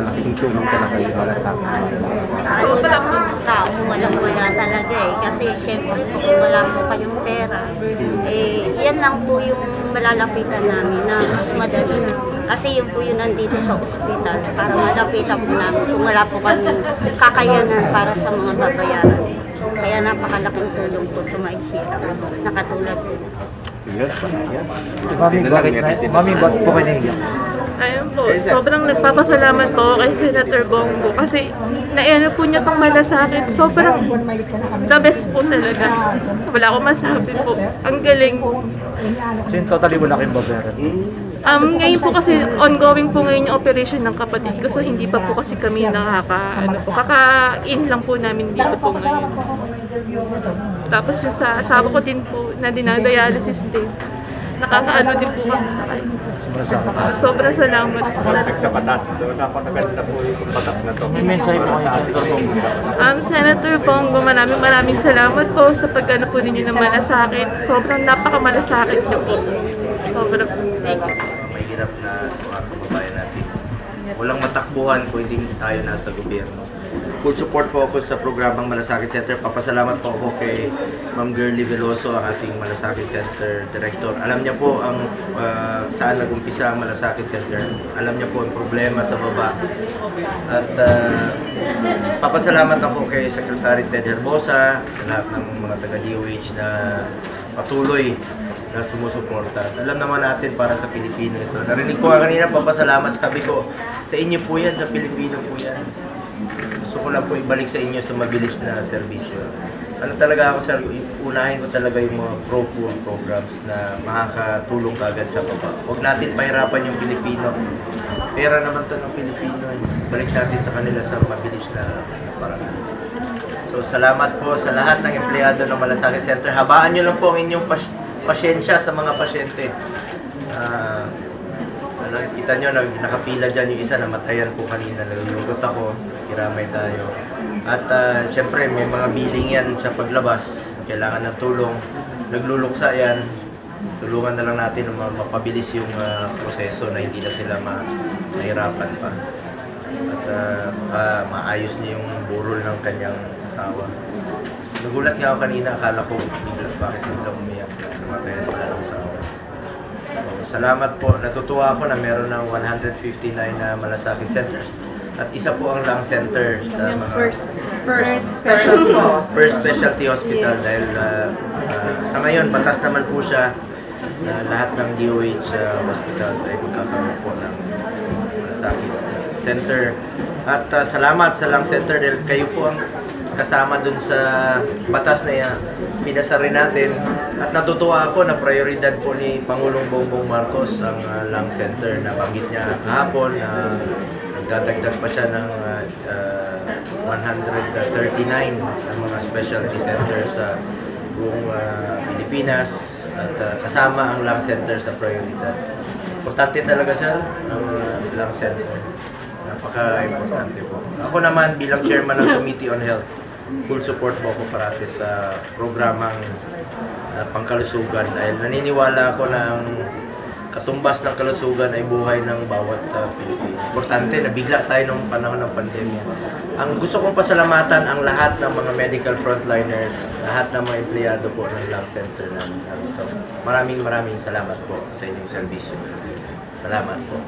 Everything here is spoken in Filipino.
malaking tulong talaga yung malasakit. Sobrang tao, wala talaga eh. Kasi syempre po, kung wala po kayong pera, yan lang po yung malalapitan namin na mas madali. Kasi yun po yun nandito sa ospital para malapitan po namin kung wala po kami kakayanan para sa mga babayaran. Kaya napakalaking tulong po sa mahihirap na katulad po. Mami, ba't po kayo naiyak? Ayun po, sobrang nagpapasalamat po kay Senator Bongo kasi naano po niya tong malasakit. Sobrang the best po talaga. Wala akong masabi po. Ang galing. Kasi totally wala kayong babayaran. Ngayon po kasi ongoing po ngayon yung operation ng kapatid ko. So hindi pa po kasi kami kaka-in lang po namin dito po ngayon. Tapos yung sa asawa ko din po na dinadialysis din. Nakakaano din po kami sa kanya. Sobrang salamat. Perfect sa batas. So, napakaganda po yung batas na to. May mensahe po kayo, Senator Bongo. Senator Bongo, maraming salamat po sa pag-ano po ninyo ng malasakit. Sobrang napakamalasakit niyo po. Sobrang thank you. Mahirap na mga kababayan natin. Walang matakbuhan kung hindi tayo nasa gobyerno. Full support po ako sa programang Malasakit Center. Papasalamat po ako kay Ma'am Girlie Veloso, ang ating Malasakit Center Director. Alam niya po ang saan nag-umpisa ang Malasakit Center. Alam niya po ang problema sa baba. At papasalamat ako kay Secretary Ted Herbosa, sa lahat ng mga taga-DOH na patuloy na sumusuporta. At alam naman natin para sa Pilipino ito. Narinig ko kanina, papasalamat, sabi ko, sa inyo po yan, sa Pilipino po yan. Gusto ko lang po ibalik sa inyo sa mabilis na serbisyo. Ano talaga ako, sir, unahin ko talaga yung mga pro-poor programs na makakatulong kagad sa baba. Huwag natin pahirapan yung Pilipino. Pera naman to ng Pilipino. Balik natin sa kanila sa mabilis na paraan. So, salamat po sa lahat ng empleyado ng Malasakit Center. Habaan nyo lang po ang inyong pasyensya sa mga pasyente. Kita nyo, nakapila dyan yung isa, namatayan po kanina, nalulugot ako, kiramay tayo. At syempre may mga billing yan sa paglabas, kailangan ng tulong, nagluluksa yan, tulungan na lang natin na mapabilis yung proseso na hindi na sila mahirapan pa. At baka maayos niya yung burol ng kanyang asawa. Nagulat nga ako kanina, akala ko bakit biglang umiyak, namatayan pala ng asawa. Salamat po. Natutuwa ako na meron ng 159 na Malasakit Centers. At isa po ang lung center sa mga first specialty hospital dahil sa ngayon, batas naman po siya na lahat ng DOH hospitals ay magkakaroon po ng Malasakit Center. At salamat sa lung center dahil kayo po ang kasama dun sa batas na pinasa rin natin. At natutuwa ako na prioridad po ni Pangulong Bongbong Marcos ang lung center. Nabanggit niya kahapon na nagdadagdag pa siya ng 139 na mga specialty centers sa buong Pilipinas at kasama ang lung center sa prioridad. Importante talaga sir ang lung center. Napaka-importante po. Ako naman bilang chairman ng Committee on Health, full support po ako parati sa programang pangkalusugan dahil naniniwala ako na ang katumbas ng kalusugan ay buhay ng bawat Pilipino. Importante, nabigla tayo nung panahon ng pandemya. Ang gusto kong pasalamatan ang lahat ng mga medical frontliners, lahat ng mga empleyado po ng lung center namin. Maraming salamat po sa inyong serbisyo. Salamat po.